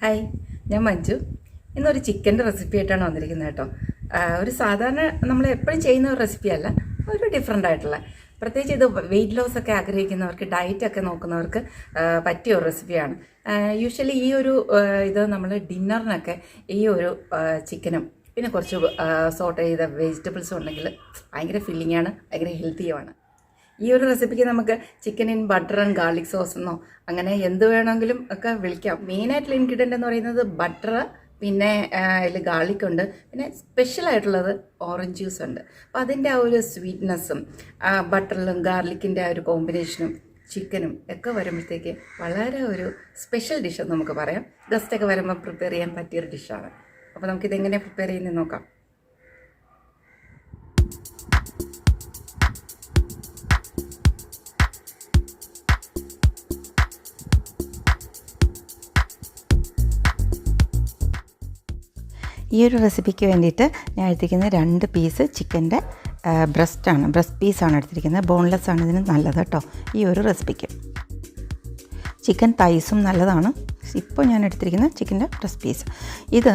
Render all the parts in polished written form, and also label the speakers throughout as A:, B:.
A: Hi, ഞാൻ മഞ്ജു. ഇന്നൊരു ചിക്കൻ്റെ റെസിപ്പി ആയിട്ടാണ് വന്നിരിക്കുന്നത് കേട്ടോ. ഒരു സാധാരണ നമ്മൾ എപ്പോഴും ചെയ്യുന്ന ഒരു റെസിപ്പിയല്ല, ഒരു ഡിഫറെൻ്റ് ആയിട്ടുള്ള, പ്രത്യേകിച്ച് ഇത് വെയിറ്റ് ലോസ് ഒക്കെ ആഗ്രഹിക്കുന്നവർക്ക്, ഡയറ്റൊക്കെ നോക്കുന്നവർക്ക് പറ്റിയ ഒരു റെസിപ്പിയാണ്. യൂഷ്വലി ഈ ഒരു ഇത് നമ്മൾ ഡിന്നറിനൊക്കെ ഈ ഒരു ചിക്കനും പിന്നെ കുറച്ച് സോട്ട് ചെയ്ത വെജിറ്റബിൾസും ഉണ്ടെങ്കിൽ ഭയങ്കര ഫില്ലിങ്ങാണ്, ഭയങ്കര ഹെൽത്തിയുമാണ്. ഈ ഒരു റെസിപ്പിക്ക് നമുക്ക് chicken in butter and garlic sauce എന്നോ അങ്ങനെ എന്ത് വേണമെങ്കിലും ഒക്കെ വിളിക്കാം. മെയിനായിട്ടുള്ള ഇൻഗ്രീഡിയൻ്റ് എന്ന് പറയുന്നത് ബട്ടർ, പിന്നെ അതിൽ ഗാർലിക് ഉണ്ട്, പിന്നെ സ്പെഷ്യലായിട്ടുള്ളത് ഓറഞ്ച് ജ്യൂസ് ഉണ്ട്. അപ്പോൾ അതിൻ്റെ ആ ഒരു സ്വീറ്റ്നെസ്സും ബട്ടറിലും ഗാർലിക്കിൻ്റെ ആ ഒരു കോമ്പിനേഷനും ചിക്കനും ഒക്കെ വരുമ്പോഴത്തേക്ക് വളരെ ഒരു സ്പെഷ്യൽ ഡിഷ് എന്ന് നമുക്ക് പറയാം. ഗസ്റ്റൊക്കെ വരുമ്പോൾ പ്രിപ്പയർ ചെയ്യാൻ പറ്റിയൊരു ഡിഷാണ്. അപ്പോൾ നമുക്കിതെങ്ങനെ പ്രിപ്പയർ ചെയ്യുന്നത് നോക്കാം. ഈ ഒരു റെസിപ്പിക്ക് വേണ്ടിയിട്ട് ഞാൻ എടുത്തിരിക്കുന്നത് 2 പീസ് ചിക്കൻ്റെ ബ്രസ്റ്റ് പീസാണ് എടുത്തിരിക്കുന്നത്. ബോൺലെസ് ആണ് ഇതിന് നല്ലത് കേട്ടോ ഈ ഒരു റെസിപ്പിക്ക്. ചിക്കൻ തൈസും നല്ലതാണ്. ഇപ്പോൾ ഞാൻ എടുത്തിരിക്കുന്ന ചിക്കൻ്റെ ബ്രസ്റ്റ് പീസ് ഇത്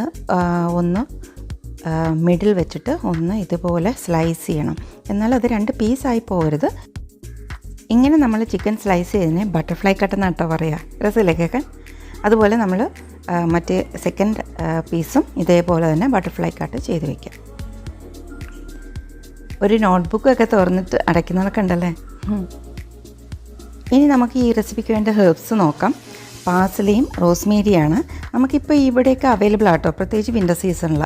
A: ഒന്ന് മിഡിൽ വെച്ചിട്ട് ഒന്ന് ഇതുപോലെ സ്ലൈസ് ചെയ്യണം. എന്നാൽ അത് 2 പീസായി പോകരുത്. ഇങ്ങനെ നമ്മൾ ചിക്കൻ സ്ലൈസ് ചെയ്തതിന് ബട്ടർഫ്ലൈ കട്ട് എന്നാണ് കേട്ടോ പറയുക, രസമില്ലേ കേൾക്കാൻ. അതുപോലെ നമ്മൾ മറ്റേ സെക്കൻഡ് പീസും ഇതേപോലെ തന്നെ ബട്ടർഫ്ലൈ കട്ട് ചെയ്ത് വയ്ക്കാം. ഒരു നോട്ട്ബുക്കൊക്കെ തുറന്നിട്ട് അടയ്ക്കുന്നതൊക്കെ ഉണ്ടല്ലേ. ഇനി നമുക്ക് ഈ റെസിപ്പിക്ക് വേണ്ട ഹെർബ്സ് നോക്കാം. പാസലിയും റോസ്മേരിയാണ് നമുക്കിപ്പോൾ ഇവിടെയൊക്കെ അവൈലബിൾ ആട്ടോ, പ്രത്യേകിച്ച് വിൻ്റർ സീസണിൽ.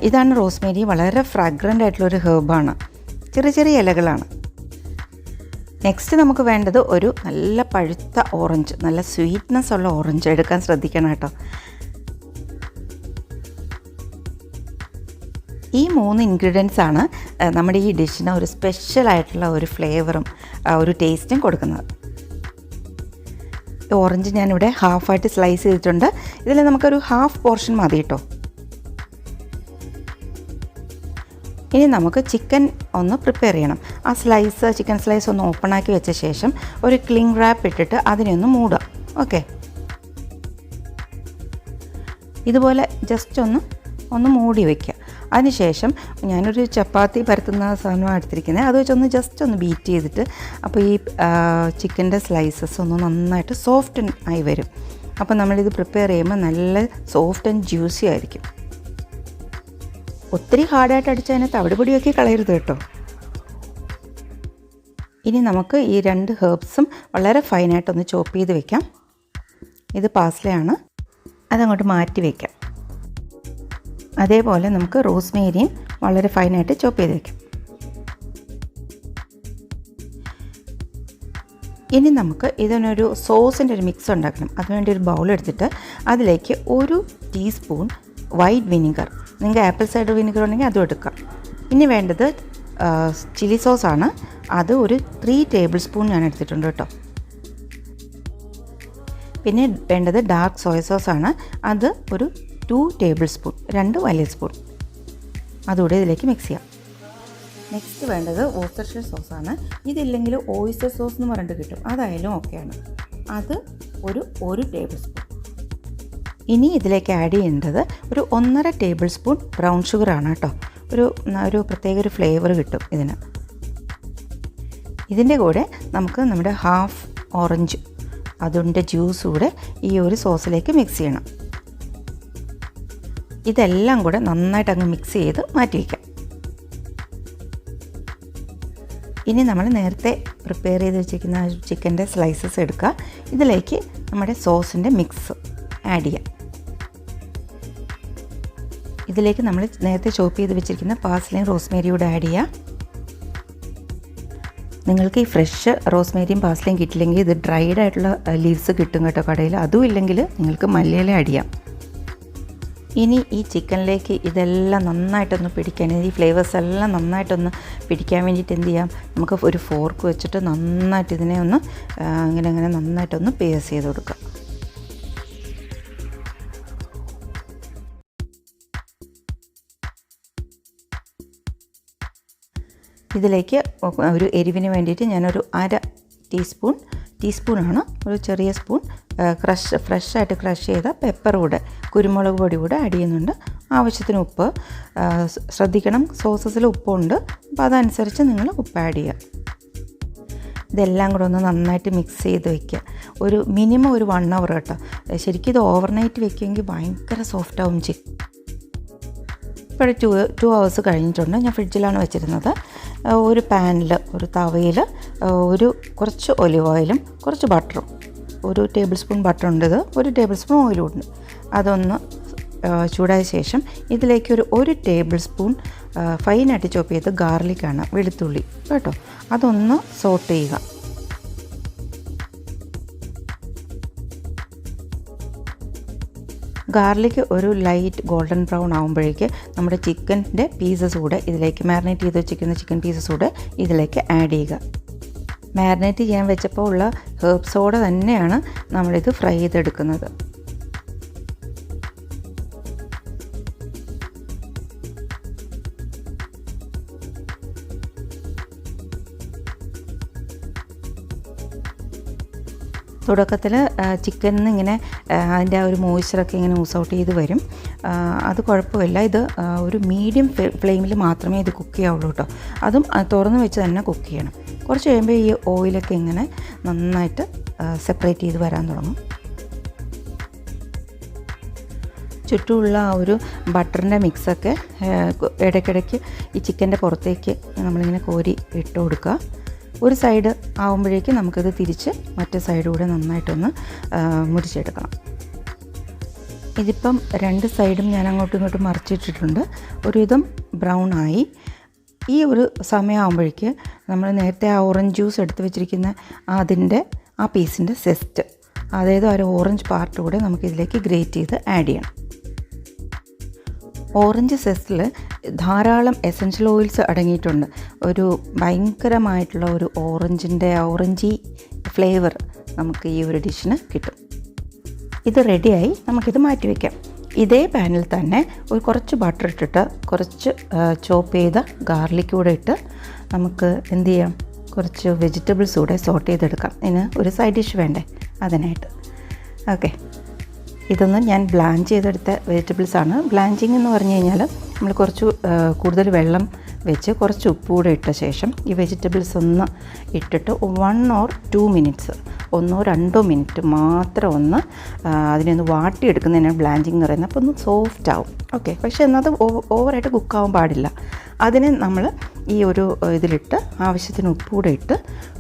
A: ഇതാണ് റോസ്മേരി. വളരെ ഫ്രാഗ്രൻ്റ് ആയിട്ടുള്ളൊരു ഹെർബാണ്, ചെറിയ ചെറിയ ഇലകളാണ്. നെക്സ്റ്റ് നമുക്ക് വേണ്ടത് ഒരു നല്ല പഴുത്ത ഓറഞ്ച്, നല്ല സ്വീറ്റ്നെസ് ഉള്ള ഓറഞ്ച് എടുക്കാൻ ശ്രദ്ധിക്കണം കേട്ടോ. ഈ 3 ഇൻഗ്രീഡിയൻസ് ആണ് നമ്മുടെ ഈ ഡിഷിന് ഒരു സ്പെഷ്യലായിട്ടുള്ള ഒരു ഫ്ലേവറും ഒരു ടേസ്റ്റും കൊടുക്കുന്നത്. ഓറഞ്ച് ഞാനിവിടെ ഹാഫായിട്ട് സ്ലൈസ് ചെയ്തിട്ടുണ്ട്. ഇതിൽ നമുക്കൊരു ഹാഫ് പോർഷൻ മതി കേട്ടോ. ഇനി നമുക്ക് ചിക്കൻ ഒന്ന് പ്രിപ്പയർ ചെയ്യണം. ആ ചിക്കൻ സ്ലൈസ് ഒന്ന് ഓപ്പണാക്കി വെച്ച ശേഷം ഒരു ക്ലിംഗ് റാപ്പ് ഇട്ടിട്ട് അതിനെ ഒന്ന് മൂടാം. ഓക്കെ, ഇതുപോലെ ജസ്റ്റ് ഒന്ന് മൂടി വയ്ക്കുക. അതിനുശേഷം ഞാനൊരു ചപ്പാത്തി പരത്തുന്ന സാധനമാണ് എടുത്തിരിക്കുന്നത്. അത് വെച്ചൊന്ന് ജസ്റ്റ് ഒന്ന് ബീറ്റ് ചെയ്തിട്ട് അപ്പോൾ ഈ ചിക്കൻ്റെ സ്ലൈസസ് ഒന്ന് നന്നായിട്ട് സോഫ്റ്റ് ആയി വരും. അപ്പോൾ നമ്മളിത് പ്രിപ്പയർ ചെയ്യുമ്പോൾ നല്ല സോഫ്റ്റ് ആൻഡ് ജ്യൂസി ആയിരിക്കും. ഒത്തിരി ഹാർഡായിട്ട് അടിച്ച് അതിനകത്ത് തവിടുപൊടിയൊക്കെ കളയരുത് കേട്ടോ. ഇനി നമുക്ക് ഈ 2 ഹെർബ്സും വളരെ ഫൈനായിട്ടൊന്ന് ചോപ്പ് ചെയ്ത് വെക്കാം. ഇത് പാസ്ലയാണ്, അതങ്ങോട്ട് മാറ്റി വയ്ക്കാം. അതേപോലെ നമുക്ക് റോസ്മേരിയും വളരെ ഫൈനായിട്ട് ചോപ്പ് ചെയ്ത് വയ്ക്കാം. ഇനി നമുക്ക് ഇതിനൊരു സോസിൻ്റെ ഒരു മിക്സ് ഉണ്ടാക്കണം. അതിനുവേണ്ടി ഒരു ബൗൾ എടുത്തിട്ട് അതിലേക്ക് 1 ടീസ്പൂൺ വൈറ്റ് വിനിഗർ, നിങ്ങൾക്ക് ആപ്പിൾ സൈഡർ വിനിഗർ ഉണ്ടെങ്കിൽ അതും എടുക്കാം. ഇനി വേണ്ടത് ചില്ലി സോസാണ്. അത് ഒരു 3 ടേബിൾ സ്പൂൺ ഞാൻ എടുത്തിട്ടുണ്ട് കേട്ടോ. പിന്നെ വേണ്ടത് ഡാർക്ക് സോയ സോസാണ്. അത് ഒരു 2 ടേബിൾ സ്പൂൺ, 2 വലിയ സ്പൂൺ. അതുകൂടെ ഇതിലേക്ക് മിക്സ് ചെയ്യാം. നെക്സ്റ്റ് വേണ്ടത് വോസ്റ്റർഷയർ സോസാണ്. ഇതില്ലെങ്കിൽ ഓയിസ്റ്റർ സോസ് എന്ന് പറഞ്ഞിട്ട് കിട്ടും, അതായാലും ഓക്കെയാണ്. അത് ഒരു 1 ടേബിൾ സ്പൂൺ. ഇനി ഇതിലേക്ക് ആഡ് ചെയ്യേണ്ടത് ഒരു 1.5 ടേബിൾ സ്പൂൺ ബ്രൗൺ ഷുഗറാണ് കേട്ടോ. ഒരു പ്രത്യേക ഒരു ഫ്ലേവർ കിട്ടും ഇതിന്. ഇതിൻ്റെ കൂടെ നമുക്ക് നമ്മുടെ ഹാഫ് ഓറഞ്ച് അതിൻ്റെ ജ്യൂസ് കൂടെ ഈ ഒരു സോസിലേക്ക് മിക്സ് ചെയ്യണം. ഇതെല്ലാം കൂടെ നന്നായിട്ട് അങ്ങ് മിക്സ് ചെയ്ത് മാറ്റി വയ്ക്കാം. ഇനി നമ്മൾ നേരത്തെ പ്രിപ്പയർ ചെയ്ത് വെച്ചിരിക്കുന്ന ചിക്കൻ്റെ സ്ലൈസസ് എടുക്കുക. ഇതിലേക്ക് നമ്മുടെ സോസിൻ്റെ മിക്സ് ആഡ് ചെയ്യാം. ഇതിലേക്ക് നമ്മൾ നേരത്തെ ചോപ്പ് ചെയ്ത് വെച്ചിരിക്കുന്ന പാസ്ലയും റോസ്മേരിയും കൂടെ ആഡ് ചെയ്യുക. നിങ്ങൾക്ക് ഈ ഫ്രഷ് റോസ്മേരിയും പാസ്ലയും കിട്ടില്ലെങ്കിൽ ഇത് ഡ്രൈഡ് ആയിട്ടുള്ള ലീവ്സ് കിട്ടും കേട്ടോ കടയിൽ. അതും ഇല്ലെങ്കിൽ നിങ്ങൾക്ക് മല്ലിയില ആഡ് ചെയ്യാം. ഇനി ഈ ചിക്കനിലേക്ക് ഇതെല്ലാം നന്നായിട്ടൊന്ന് പിടിക്കാൻ, ഈ ഫ്ലേവേഴ്സ് എല്ലാം നന്നായിട്ടൊന്ന് പിടിക്കാൻ വേണ്ടിയിട്ട് എന്ത് ചെയ്യാം, നമുക്ക് ഒരു ഫോർക്ക് വെച്ചിട്ട് നന്നായിട്ട് ഇതിനെ ഒന്ന് ഇങ്ങനെ നന്നായിട്ടൊന്ന് പേസ് ചെയ്ത് കൊടുക്കാം. ഇതിലേക്ക് ഒരു എരിവിന് വേണ്ടിയിട്ട് ഞാനൊരു 1/2 ടീസ്പൂണാണ്, ഒരു ചെറിയ സ്പൂൺ
B: ഫ്രഷായിട്ട് ക്രഷ് ചെയ്ത പെപ്പർ കൂടെ, കുരുമുളക് പൊടി കൂടെ ആഡ് ചെയ്യുന്നുണ്ട്. ആവശ്യത്തിന് ഉപ്പ്. ശ്രദ്ധിക്കണം, സോസസിൽ ഉപ്പുണ്ട്, അപ്പോൾ അതനുസരിച്ച് നിങ്ങൾ ഉപ്പ് ആഡ് ചെയ്യുക. ഇതെല്ലാം കൂടെ ഒന്ന് നന്നായിട്ട് മിക്സ് ചെയ്ത് വയ്ക്കുക. ഒരു മിനിമം ഒരു 1 hour കേട്ടോ. ശരിക്കും ഇത് ഓവർനൈറ്റ് വെക്കുമെങ്കിൽ ഭയങ്കര സോഫ്റ്റ് ആവും ചിക്കൻ. ഇപ്പോൾ 2 hours കഴിഞ്ഞിട്ടുണ്ട്. ഞാൻ ഫ്രിഡ്ജിലാണ് വെച്ചിരുന്നത്. ഒരു പാനിൽ, ഒരു തവയിൽ കുറച്ച് ഒലിവ് ഓയിലും കുറച്ച് ബട്ടറും, 1 ടേബിൾ സ്പൂൺ ബട്ടർ ഉണ്ട്, 1 ടേബിൾ സ്പൂൺ ഓയിലും ഉണ്ട്. അതൊന്ന് ചൂടായ ശേഷം ഇതിലേക്ക് 1 ടേബിൾ സ്പൂൺ ഫൈനായിട്ട് ചോപ്പ് ചെയ്ത് ഗാർലിക്കാണ്, വെളുത്തുള്ളി കേട്ടോ, അതൊന്ന് സോട്ട് ചെയ്യുക. ഗാർലിക് ഒരു ലൈറ്റ് ഗോൾഡൻ ബ്രൗൺ ആകുമ്പോഴേക്ക് നമ്മുടെ ചിക്കൻ്റെ പീസസ് കൂടെ ഇതിലേക്ക്, മാരിനേറ്റ് ചെയ്ത് വെച്ചിരിക്കുന്ന ചിക്കൻ പീസസ് കൂടെ ഇതിലേക്ക് ആഡ് ചെയ്യുക. മാരിനേറ്റ് ചെയ്യാൻ വെച്ചപ്പോൾ ഉള്ള ഹെർബ്സോടെ തന്നെയാണ് നമ്മളിത് ഫ്രൈ ചെയ്തെടുക്കുന്നത്. തുടക്കത്തിൽ ചിക്കനിൽ ഇങ്ങനെ അതിൻ്റെ ആ ഒരു മോയ്സ്ചറൊക്കെ ഇങ്ങനെ ഊസൗട്ട് ചെയ്ത് വരും. അത് കുഴപ്പമില്ല. ഇത് ഒരു മീഡിയം ഫ്ലെയിമിൽ മാത്രമേ ഇത് കുക്ക് ചെയ്യാവുള്ളൂ കേട്ടോ. അതും തുറന്ന് വെച്ച് തന്നെ കുക്ക് ചെയ്യണം. കുറച്ച് കഴിയുമ്പോൾ ഈ ഓയിലൊക്കെ ഇങ്ങനെ നന്നായിട്ട് സെപ്പറേറ്റ് ചെയ്ത് വരാൻ തുടങ്ങും. ചുറ്റുമുള്ള ആ ഒരു ബട്ടറിൻ്റെ മിക്സൊക്കെ ഇടയ്ക്കിടയ്ക്ക് ഈ ചിക്കൻ്റെ പുറത്തേക്ക് നമ്മളിങ്ങനെ കോരി ഇട്ട് കൊടുക്കുക. ഒരു സൈഡ് ആകുമ്പോഴേക്കും നമുക്കത് തിരിച്ച് മറ്റേ സൈഡൂടെ നന്നായിട്ടൊന്ന് മുരിച്ചെടുക്കണം. ഇതിപ്പം 2 സൈഡും ഞാൻ അങ്ങോട്ടും ഇങ്ങോട്ടും മറിച്ചിട്ടിട്ടുണ്ട്. ഒരുവിധം ബ്രൗൺ ആയി. ഈ ഒരു സമയമാകുമ്പോഴേക്ക് നമ്മൾ നേരത്തെ ആ ഓറഞ്ച് ജ്യൂസ് എടുത്ത് വെച്ചിരിക്കുന്ന അതിൻ്റെ ആ പീസിൻ്റെ സെസ്റ്റ്, അതായത് ഒരു ഓറഞ്ച് പാർട്ട് കൂടെ നമുക്കിതിലേക്ക് ഗ്രേറ്റ് ചെയ്ത് ആഡ് ചെയ്യണം. ഓറഞ്ച് സെസ്റ്റിൽ ധാരാളം എസൻഷ്യൽ ഓയിൽസ് അടങ്ങിയിട്ടുണ്ട്. ഒരു ഭയങ്കരമായിട്ടുള്ള ഒരു ഓറഞ്ചി ഫ്ലേവർ നമുക്ക് ഈ ഒരു ഡിഷിന് കിട്ടും. ഇത് റെഡിയായി, നമുക്കിത് മാറ്റി വയ്ക്കാം. ഇതേ പാനിൽ തന്നെ കുറച്ച് ബട്ടർ ഇട്ടിട്ട് കുറച്ച് ചോപ്പ് ചെയ്ത ഗാർലിക് കൂടെ ഇട്ട് നമുക്ക് എന്ത് ചെയ്യാം, കുറച്ച് വെജിറ്റബിൾസ് കൂടെ സോട്ട് ചെയ്തെടുക്കാം. ഇതിന് ഒരു സൈഡ് ഡിഷ് വേണ്ടേ, അതിനായിട്ട്. ഓക്കെ, ഇതൊന്ന് ഞാൻ ബ്ലാഞ്ച് ചെയ്തെടുത്ത വെജിറ്റബിൾസാണ്. ബ്ലാഞ്ചിങ് എന്ന് പറഞ്ഞു കഴിഞ്ഞാൽ നമ്മൾ കുറച്ച് കൂടുതൽ വെള്ളം വെച്ച് കുറച്ച് ഉപ്പ് കൂടെ ഇട്ട ശേഷം ഈ വെജിറ്റബിൾസ് ഒന്ന് ഇട്ടിട്ട് 1 or 2 minutes, 1 or 2 minutes മാത്രം ഒന്ന് അതിനെ ഒന്ന് വാട്ടിയെടുക്കുന്നതിനാണ് ബ്ലാഞ്ചിങ് എന്ന് പറയുന്നത്. അപ്പോൾ ഒന്ന് സോഫ്റ്റ് ആവും. ഓക്കെ, പക്ഷേ എന്നത് ഓവറായിട്ട് കുക്കാവാൻ പാടില്ല. അതിനെ നമ്മൾ ഈ ഒരു ഇതിലിട്ട് ആവശ്യത്തിന് ഉപ്പ് കൂടെ ഇട്ട്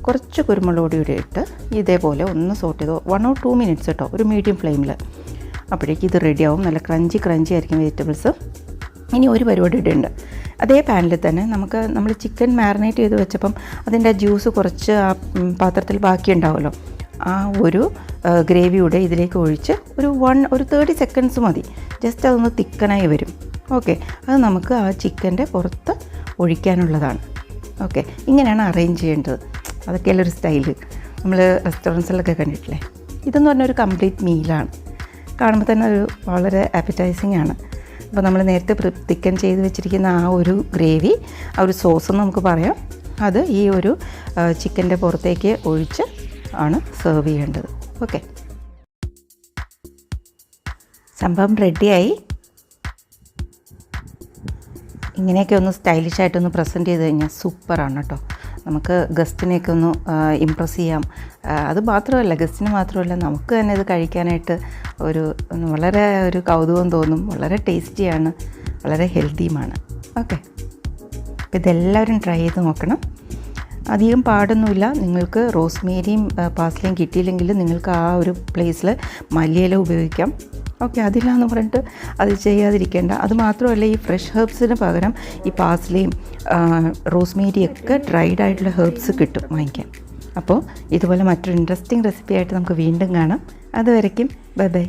B: കുറച്ച് കുരുമുളക് പൊടിയുടെ ഇട്ട് ഇതേപോലെ ഒന്ന് സോട്ട് ചെയ്ത് 1 or 2 minutes കേട്ടോ, ഒരു മീഡിയം ഫ്ലെയിമിൽ. അപ്പോഴേക്ക് ഇത് റെഡിയാവും. നല്ല ക്രഞ്ചി ആയിരിക്കും വെജിറ്റബിൾസ്. ഇനി ഒരു പരിപാടി ഇടുന്നുണ്ട്. അതേ പാനിൽ തന്നെ നമ്മൾ ചിക്കൻ മാരിനേറ്റ് ചെയ്ത് വെച്ചപ്പം അതിൻ്റെ ജ്യൂസ് കുറച്ച് ആ പാത്രത്തിൽ ബാക്കിയുണ്ടാവുമല്ലോ, ആ ഒരു ഗ്രേവിയുടെ ഇതിലേക്ക് ഒഴിച്ച് ഒരു 30 seconds മതി. ജസ്റ്റ് അതൊന്ന് തിക്കനായി വരും. ഓക്കെ, അത് നമുക്ക് ആ ചിക്കൻ്റെ പുറത്ത് ഒഴിക്കാനുള്ളതാണ്. ഓക്കെ, ഇങ്ങനെയാണ് അറേഞ്ച് ചെയ്യേണ്ടത്. അതൊക്കെയല്ല ഒരു സ്റ്റൈല്, നമ്മൾ റെസ്റ്റോറൻറ്റ്സിലൊക്കെ കണ്ടിട്ടില്ലേ. ഇതെന്ന് പറഞ്ഞാൽ ഒരു കംപ്ലീറ്റ് മീലാണ്. കാണുമ്പോൾ തന്നെ ഒരു വളരെ ആപ്പറ്റൈസിങ് ആണ്. അപ്പോൾ നമ്മൾ നേരത്തെ തിക്കൻ ചെയ്ത് വെച്ചിരിക്കുന്ന ആ ഒരു ഗ്രേവി, ആ ഒരു സോസ് നമുക്ക് പറയാം, അത് ഈ ഒരു ചിക്കൻ്റെ പുറത്തേക്ക് ഒഴിച്ച് ആണ് സെർവ് ചെയ്യേണ്ടത്. ഓക്കെ, സംഭവം റെഡിയായി. ഇങ്ങനെയൊക്കെ ഒന്ന് സ്റ്റൈലിഷായിട്ടൊന്ന് പ്രസൻറ്റ് ചെയ്ത് കഴിഞ്ഞാൽ സൂപ്പറാണ് കേട്ടോ. നമുക്ക് ഗസ്റ്റിനെയൊക്കെ ഒന്ന് ഇമ്പ്രസ് ചെയ്യാം. അത് മാത്രമല്ല, ഗസ്റ്റിന് മാത്രമല്ല, നമുക്ക് തന്നെ ഇത് കഴിക്കാനായിട്ട് വളരെ ഒരു കൗതുകം തോന്നും. വളരെ ടേസ്റ്റിയാണ്, വളരെ ഹെൽത്തിയുമാണ്. ഓക്കെ, അപ്പോൾ ഇതെല്ലാവരും ട്രൈ ചെയ്ത് നോക്കണം. അധികം പാടൊന്നുമില്ല. നിങ്ങൾക്ക് റോസ്മേരിയും പാസ്ലയും കിട്ടിയില്ലെങ്കിൽ നിങ്ങൾക്ക് ആ ഒരു പ്ലേസിൽ മല്ലിയില ഉപയോഗിക്കാം. ഓക്കെ, അതില്ലാന്ന് പറഞ്ഞിട്ട് അത് ചെയ്യാതിരിക്കേണ്ട. അത് മാത്രമല്ല, ഈ ഫ്രഷ് ഹെർബ്സിന് പകരം ഈ പാസ്ലയും റോസ്മേരിയൊക്കെ ഡ്രൈഡ് ആയിട്ടുള്ള ഹെർബ്സ് കിട്ടും വാങ്ങിക്കാൻ. അപ്പോൾ ഇതുപോലെ മറ്റൊരു ഇൻട്രസ്റ്റിംഗ് റെസിപ്പി ആയിട്ട് നമുക്ക് വീണ്ടും കാണാം. അതുവരയ്ക്കും ബൈ ബൈ.